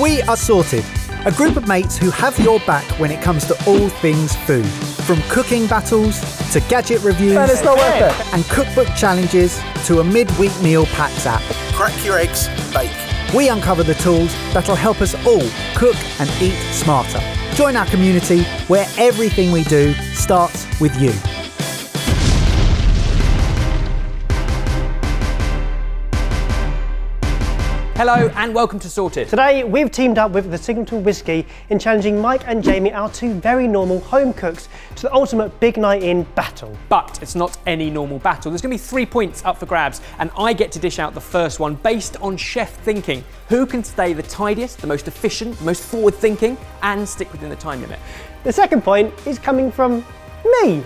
We are Sorted, a group of mates who have your back when it comes to all things food. From cooking battles to gadget reviews And it's not worth it. and cookbook challenges to a midweek meal packs app. Crack your eggs, bake. We uncover the tools that'll help us all cook and eat smarter. Join our community where everything we do starts with you. Hello and welcome to Sorted. Today we've teamed up with the Signature Whisky in challenging Mike and Jamie, our two very normal home cooks, to the ultimate big night in battle. But it's not any normal battle. There's going to be 3 points up for grabs and I get to dish out the first one based on chef thinking. Who can stay the tidiest, the most efficient, the most forward thinking and stick within the time limit? The second point is coming from me.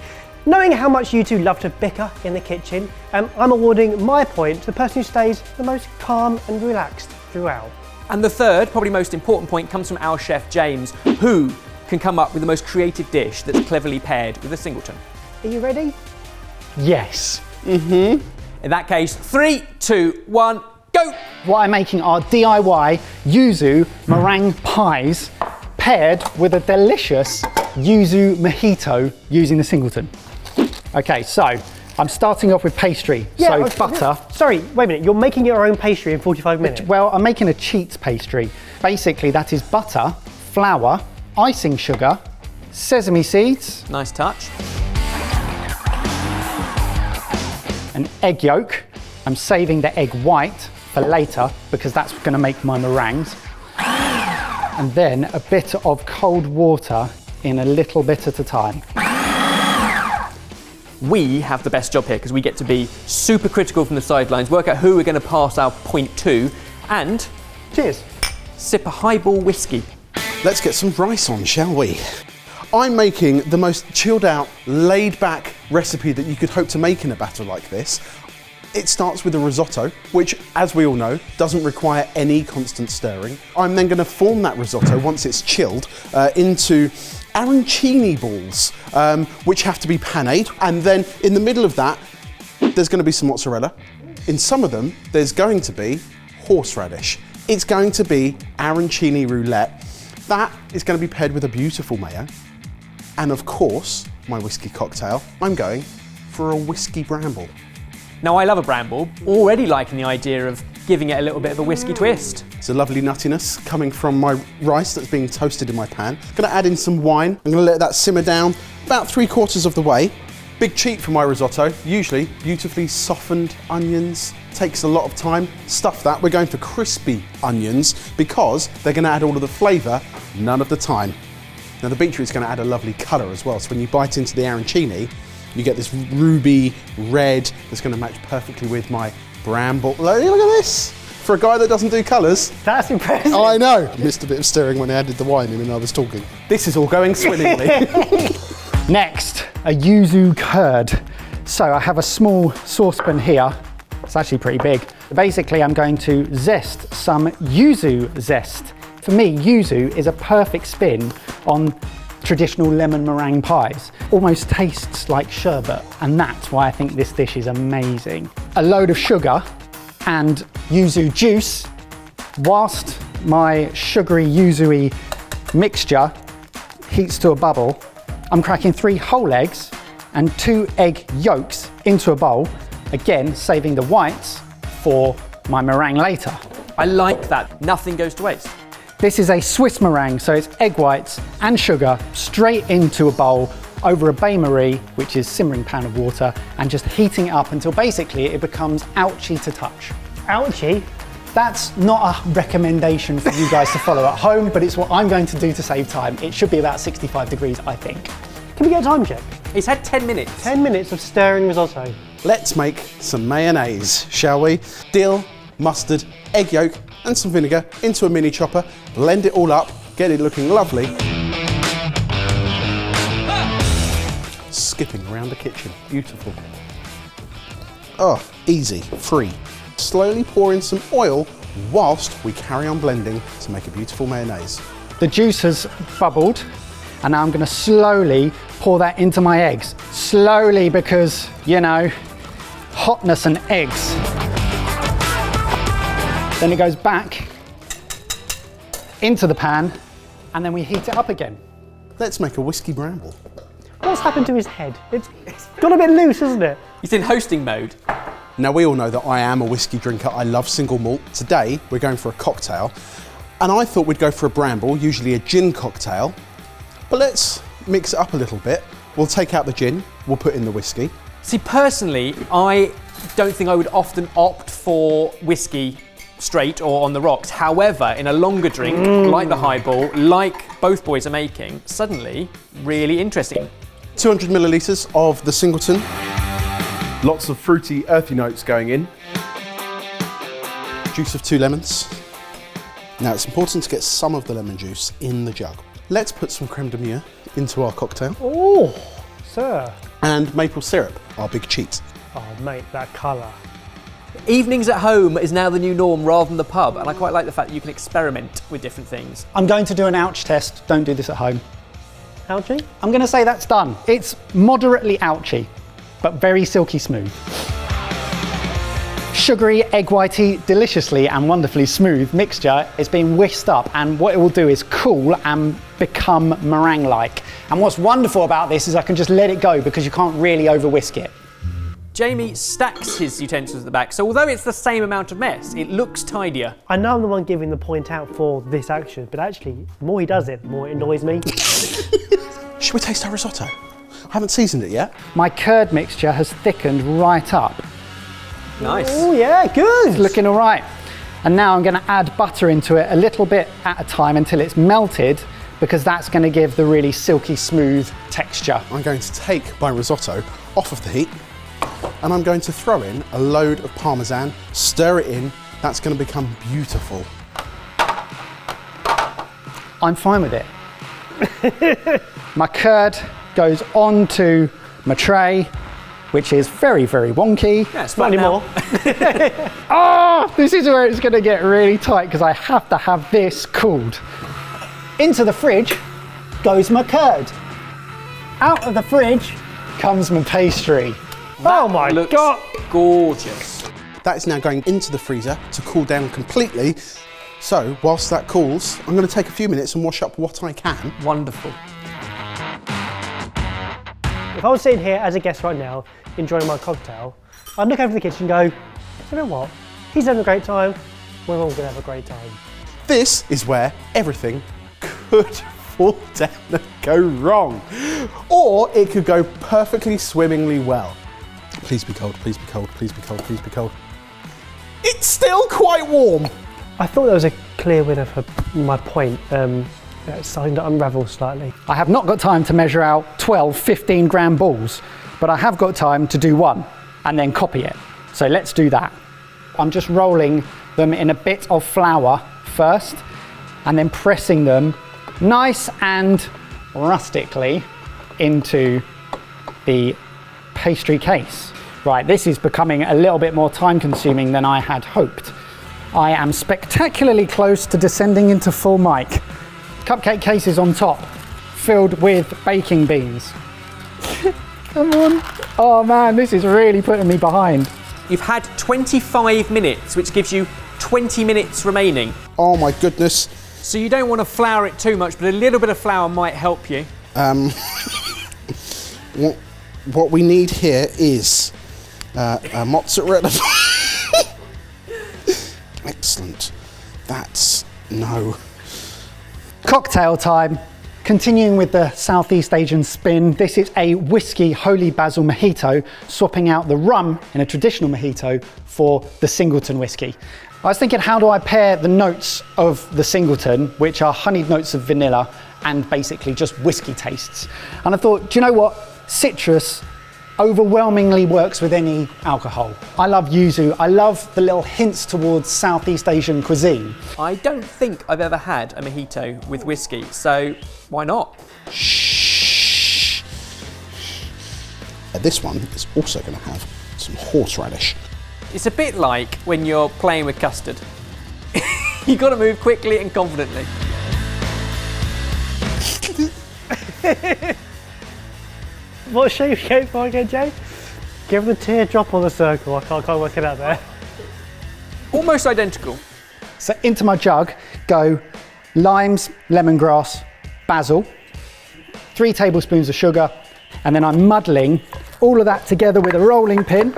Knowing how much you two love to bicker in the kitchen, I'm awarding my point to the person who stays the most calm and relaxed throughout. And the third, probably most important point, comes from our chef James, who can come up with the most creative dish that's cleverly paired with a singleton. Are you ready? Yes. In that case, 3, 2, 1, go! What I'm making are DIY yuzu meringue pies paired with a delicious yuzu mojito using the singleton. Okay, so I'm starting off with pastry. Butter. Sorry, wait a minute. You're making your own pastry in 45 minutes? Well, I'm making a cheats pastry. Basically, that is butter, flour, icing sugar, sesame seeds, Nice touch. an egg yolk. I'm saving the egg white for later because that's going to make my meringues. And then a bit of cold water in a little bit at a time. We have the best job here because we get to be super critical from the sidelines, work out who we're going to pass our point to, and Cheers. sip a highball whiskey. Let's get some rice on, shall we? I'm making the most chilled out, laid back recipe that you could hope to make in a battle like this. It starts with a risotto, which, as we all know, doesn't require any constant stirring. I'm then going to form that risotto, once it's chilled, into arancini balls, which have to be panéed. And then in the middle of that, there's going to be some mozzarella. In some of them, there's going to be horseradish. It's going to be arancini roulette. That is going to be paired with a beautiful mayo. And of course, my whiskey cocktail, I'm going for a whiskey bramble. Now, I love a bramble, already liking the idea of giving it a little bit of a whiskey twist. It's a lovely nuttiness coming from my rice that's being toasted in my pan. I'm gonna add in some wine. I'm gonna let that simmer down about 3/4 of the way. Big cheat for my risotto. Usually beautifully softened onions. Takes a lot of time. Stuff that. We're going for crispy onions because they're gonna add all of the flavour, none of the time. Now the beetroot's gonna add a lovely colour as well. So when you bite into the arancini, you get this ruby red that's going to match perfectly with my bramble. Look at this! For a guy that doesn't do colours. That's impressive. Oh, I know. Missed a bit of stirring when I added the wine in when I was talking. This is all going swimmingly. Next, a yuzu curd. So I have a small saucepan here. It's actually pretty big. Basically, I'm going to zest some yuzu zest. For me, yuzu is a perfect spin on traditional lemon meringue pies. Almost tastes like sherbet, and that's why I think this dish is amazing. A load of sugar and yuzu juice. Whilst my sugary yuzu-y mixture heats to a bubble, I'm cracking 3 whole eggs and 2 egg yolks into a bowl, again saving the whites for my meringue later. I like that. Nothing goes to waste. This is a Swiss meringue, so it's egg whites and sugar straight into a bowl over a bain-marie, which is simmering pan of water, and just heating it up until basically it becomes ouchy to touch. Ouchie. That's not a recommendation for you guys to follow at home, but it's what I'm going to do to save time. It should be about 65 degrees, I think. Can we get a time check? It's had 10 minutes. 10 minutes of stirring risotto. Let's make some mayonnaise, shall we? Dill, mustard, egg yolk, and some vinegar into a mini chopper. Blend it all up, get it looking lovely. Skipping around the kitchen, beautiful. Oh, easy, free. Slowly pour in some oil whilst we carry on blending to make a beautiful mayonnaise. The juice has bubbled, and now I'm going to slowly pour that into my eggs. Slowly, because, you know, hotness and eggs. Then it goes back into the pan, and then we heat it up again. Let's make a whiskey bramble. What's happened to his head? It's got a bit loose, isn't it? He's in hosting mode. Now we all know that I am a whiskey drinker. I love single malt. Today we're going for a cocktail, and I thought we'd go for a bramble, usually a gin cocktail. But let's mix it up a little bit. We'll take out the gin, we'll put in the whiskey. See, personally, I don't think I would often opt for whiskey straight or on the rocks. However, in a longer drink, like the highball, like both boys are making, suddenly really interesting. 200 millilitres of the Singleton. Lots of fruity, earthy notes going in. Juice of 2 lemons. Now it's important to get some of the lemon juice in the jug. Let's put some creme de menthe into our cocktail. Oh, sir. And maple syrup, our big cheat. Oh, mate, that colour. Evenings at home is now the new norm rather than the pub, and I quite like the fact that you can experiment with different things. I'm going to do an ouch test. Don't do this at home. Ouchie? I'm going to say that's done. It's moderately ouchy, but very silky smooth. Sugary, egg whitey, deliciously and wonderfully smooth mixture is being whisked up, and what it will do is cool and become meringue-like. And what's wonderful about this is I can just let it go because you can't really over-whisk it. Jamie stacks his utensils at the back, so although it's the same amount of mess, it looks tidier. I know I'm the one giving the point out for this action, but actually, the more he does it, the more it annoys me. Should we taste our risotto? I haven't seasoned it yet. My curd mixture has thickened right up. Nice. Oh yeah, good. Looking all right. And now I'm going to add butter into it a little bit at a time until it's melted, because that's going to give the really silky smooth texture. I'm going to take my risotto off of the heat, and I'm going to throw in a load of Parmesan, stir it in. That's going to become beautiful. I'm fine with it. My curd goes onto my tray, which is very, very wonky. Yeah, it's Not anymore. Oh, this is where it's going to get really tight because I have to have this cooled. Into the fridge goes my curd. Out of the fridge comes my pastry. Oh my Looks God. gorgeous. That is now going into the freezer to cool down completely. So whilst that cools, I'm going to take a few minutes and wash up what I can. Wonderful. If I was sitting here as a guest right now, enjoying my cocktail, I'd look over the kitchen and go, you know what? He's having a great time. We're all going to have a great time. This is where everything could fall down and go wrong. Or it could go perfectly swimmingly well. Please be cold, please be cold, please be cold, please be cold. It's still quite warm. I thought that was a clear winner for my point. It's starting to unravel slightly. I have not got time to measure out 12, 15 gram balls, but I have got time to do one and then copy it. So let's do that. I'm just rolling them in a bit of flour first and then pressing them nice and rustically into the pastry case. Right, this is becoming a little bit more time consuming than I had hoped. I am spectacularly close to descending into full mic. Cupcake cases on top, filled with baking beans. Come on. Oh man, this is really putting me behind. You've had 25 minutes, which gives you 20 minutes remaining. Oh my goodness. So you don't want to flour it too much, but a little bit of flour might help you. What we need here is a mozzarella. Excellent. That's no. Cocktail time. Continuing with the Southeast Asian spin, this is a whiskey holy basil mojito, swapping out the rum in a traditional mojito for the Singleton whiskey. I was thinking, how do I pair the notes of the Singleton, which are honeyed notes of vanilla and basically just whiskey tastes? And I thought, do you know what? Citrus overwhelmingly works with any alcohol. I love yuzu. I love the little hints towards Southeast Asian cuisine. I don't think I've ever had a mojito with whiskey, so why not? Shh. This one is also going to have some horseradish. It's a bit like when you're playing with custard. You've got to move quickly and confidently. What shape you go for again, Jay? Give him the teardrop or the circle. I can't work it out there. Almost identical. So into my jug go limes, lemongrass, basil, 3 tablespoons of sugar, and then I'm muddling all of that together with a rolling pin.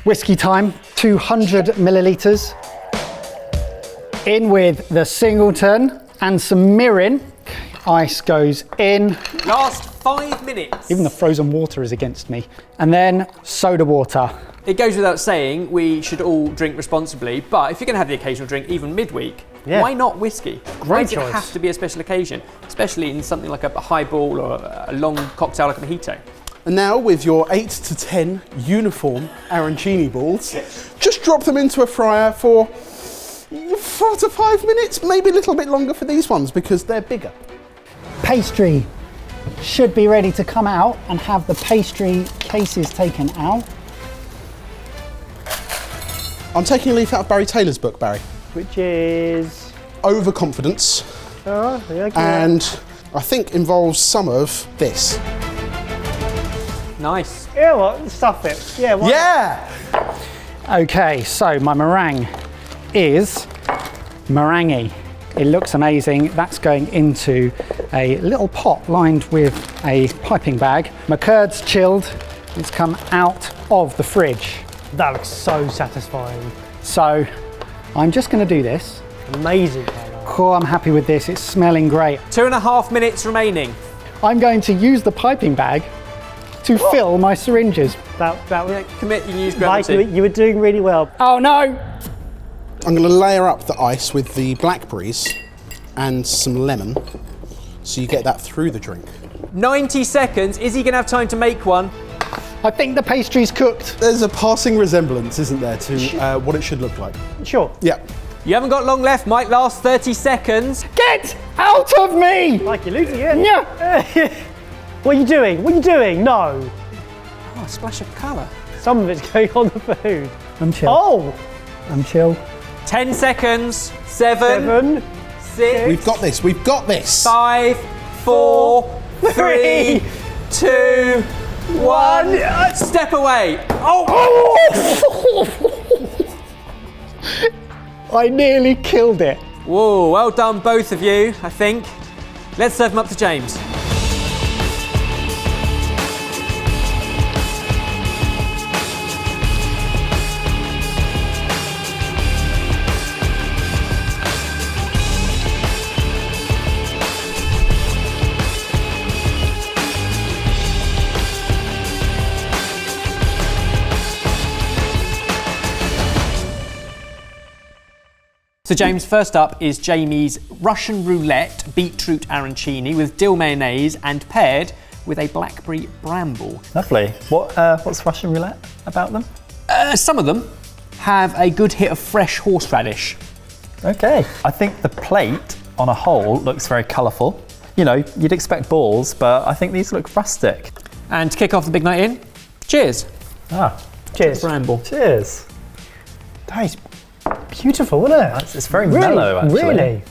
Whiskey time, 200 millilitres. In with the singleton and some mirin. Ice goes in. Last 5 minutes. Even the frozen water is against me. And then soda water. It goes without saying, we should all drink responsibly, but if you're going to have the occasional drink, even midweek, why not whiskey? Why does it have to be a special occasion, especially in something like a highball or a long cocktail like a mojito? And now with your 8 to 10 uniform arancini balls, just drop them into a fryer for 4 to 5 minutes, maybe a little bit longer for these ones because they're bigger. Pastry should be ready to come out and have the pastry cases taken out. I'm taking a leaf out of Barry Taylor's book, Barry. Which is? Overconfidence. Oh, yeah, and I think involves some of this. Nice. Yeah, what? Stuff it. Yeah. Why Yeah! Okay, so my meringue is meringue. It looks amazing. That's going into a little pot lined with a piping bag. My curd's chilled. It's come out of the fridge. That looks so satisfying. So I'm just going to do this. Amazing colour. Cool, I'm happy with this. It's smelling great. 2.5 minutes remaining. I'm going to use the piping bag to fill my syringes. That Commit, you can use Mike, gravity. you were doing really well. Oh no! I'm going to layer up the ice with the blackberries and some lemon so you get that through the drink. 90 seconds. Is he going to have time to make one? I think the pastry's cooked. There's a passing resemblance, isn't there, to what it should look like? Sure. Yeah. You haven't got long left, Mike. Last 30 seconds. Get out of me! Mike, you're losing it. Yeah. What are you doing? What are you doing? No. Oh, a splash of colour. Some of it's going on the food. I'm chill. Oh! I'm chill. 10 seconds. 7, 6. We've got this. We've got this. 5, 4, 3, 2, 1. Step away. I nearly killed it. Whoa, well done, both of you, I think. Let's serve them up to James. So James, first up is Jamie's Russian roulette beetroot arancini with dill mayonnaise and paired with a blackberry bramble. Lovely. What's Russian roulette about them? Some of them have a good hit of fresh horseradish. Okay. I think the plate on a whole looks very colourful. You know, you'd expect balls, but I think these look rustic. And to kick off the big night in, cheers. Cheers. Bramble. Cheers. That is beautiful, isn't it? It's very mellow, actually. Really?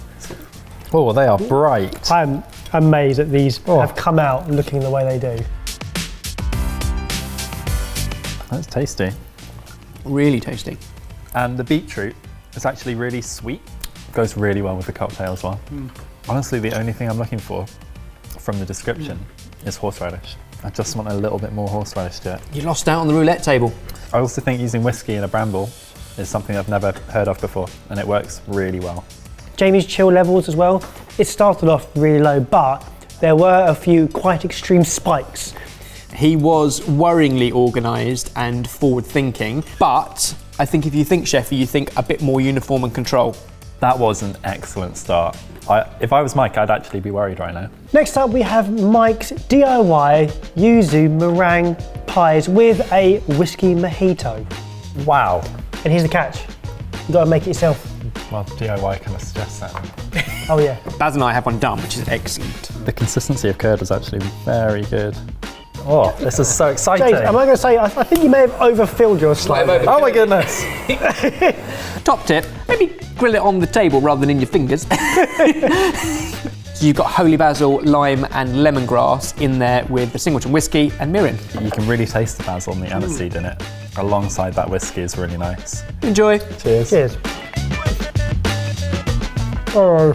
Oh, they are bright. I'm amazed that these have come out looking the way they do. That's tasty. Really tasty. And the beetroot is actually really sweet. Goes really well with the cocktail as well. Honestly, the only thing I'm looking for from the description is horseradish. I just want a little bit more horseradish to it. You lost out on the roulette table. I also think using whiskey in a bramble is something I've never heard of before, and it works really well. Jamie's chill levels as well. It started off really low, but there were a few quite extreme spikes. He was worryingly organised and forward-thinking, but I think if you think Sheffy, you think a bit more uniform and control. That was an excellent start. If I was Mike, I'd actually be worried right now. Next up, we have Mike's DIY yuzu meringue pies with a whiskey mojito. Wow. And here's the catch. You gotta make it yourself. Well, DIY kind of suggests that. Oh yeah. Baz and I have one done, which is excellent. The consistency of curd was actually very good. Oh, this is so exciting. James, am I gonna say, I think you may have overfilled your slide. Oh my goodness. Top tip, maybe grill it on the table rather than in your fingers. So you've got holy basil, lime and lemongrass in there with the singleton whiskey and mirin. You can really taste the basil and the aniseed in it. Alongside that whiskey is really nice. Enjoy. Cheers. Cheers. The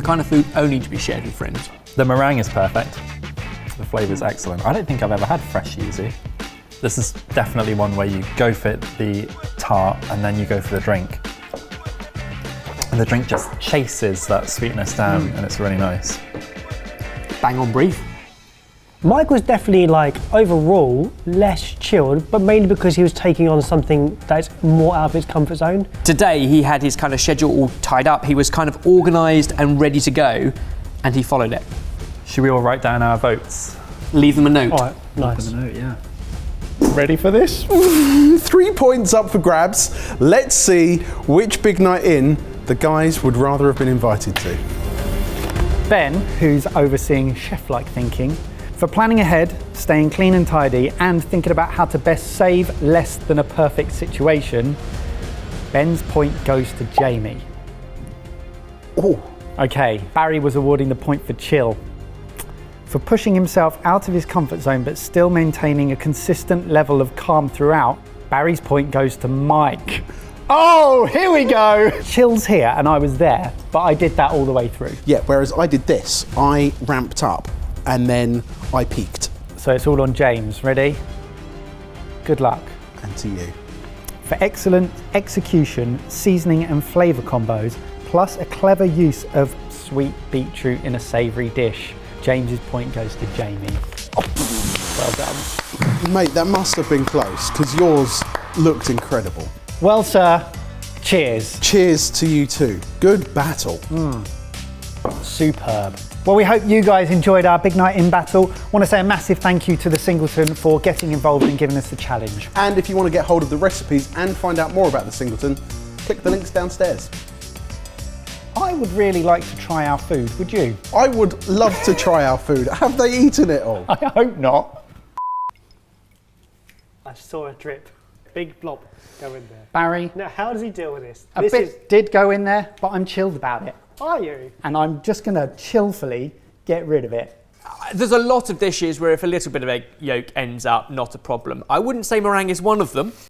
kind of food only to be shared with friends. The meringue is perfect. The flavour is excellent. I don't think I've ever had fresh yuzu. This is definitely one where you go for the tart and then you go for the drink. And the drink just chases that sweetness down and it's really nice. Bang on brief. Mike was definitely like overall less chilled, but mainly because he was taking on something that's more out of his comfort zone. Today he had his kind of schedule all tied up. He was kind of organised and ready to go, and he followed it. Should we all write down our votes? Leave them a note. All right, nice. A note, yeah. Ready for this? 3 points up for grabs. Let's see which big night in the guys would rather have been invited to. Ben, who's overseeing chef-like thinking, for planning ahead, staying clean and tidy, and thinking about how to best save less than a perfect situation, Ben's point goes to Jamie. Oh, Okay, Barry was awarding the point for chill. For pushing himself out of his comfort zone but still maintaining a consistent level of calm throughout, Barry's point goes to Mike. Oh, here we go! Chill's here and I was there, but I did that all the way through. yeah, whereas I did this. I ramped up and then I peaked. So it's all on James. Ready? Good luck. And to you. For excellent execution, seasoning and flavour combos, plus a clever use of sweet beetroot in a savoury dish, James's point goes to Jamie. Well done. Mate, that must have been close, because yours looked incredible. Well, sir, cheers. Cheers to you too. Good battle. Superb. Well, we hope you guys enjoyed our big night in battle. Want to say a massive thank you to the Singleton for getting involved and giving us the challenge. And if you want to get hold of the recipes and find out more about the Singleton, click the links downstairs. I would really like to try our food, would you? I would love to try our food. Have they eaten it all? I hope not. I saw a drip. Big blob go in there. Barry, Now, how does he deal with this? a bit did go in there, but I'm chilled about it. Are you? And I'm just going to chillfully get rid of it. There's a lot of dishes where if a little bit of egg yolk ends up, not a problem. I wouldn't say meringue is one of them.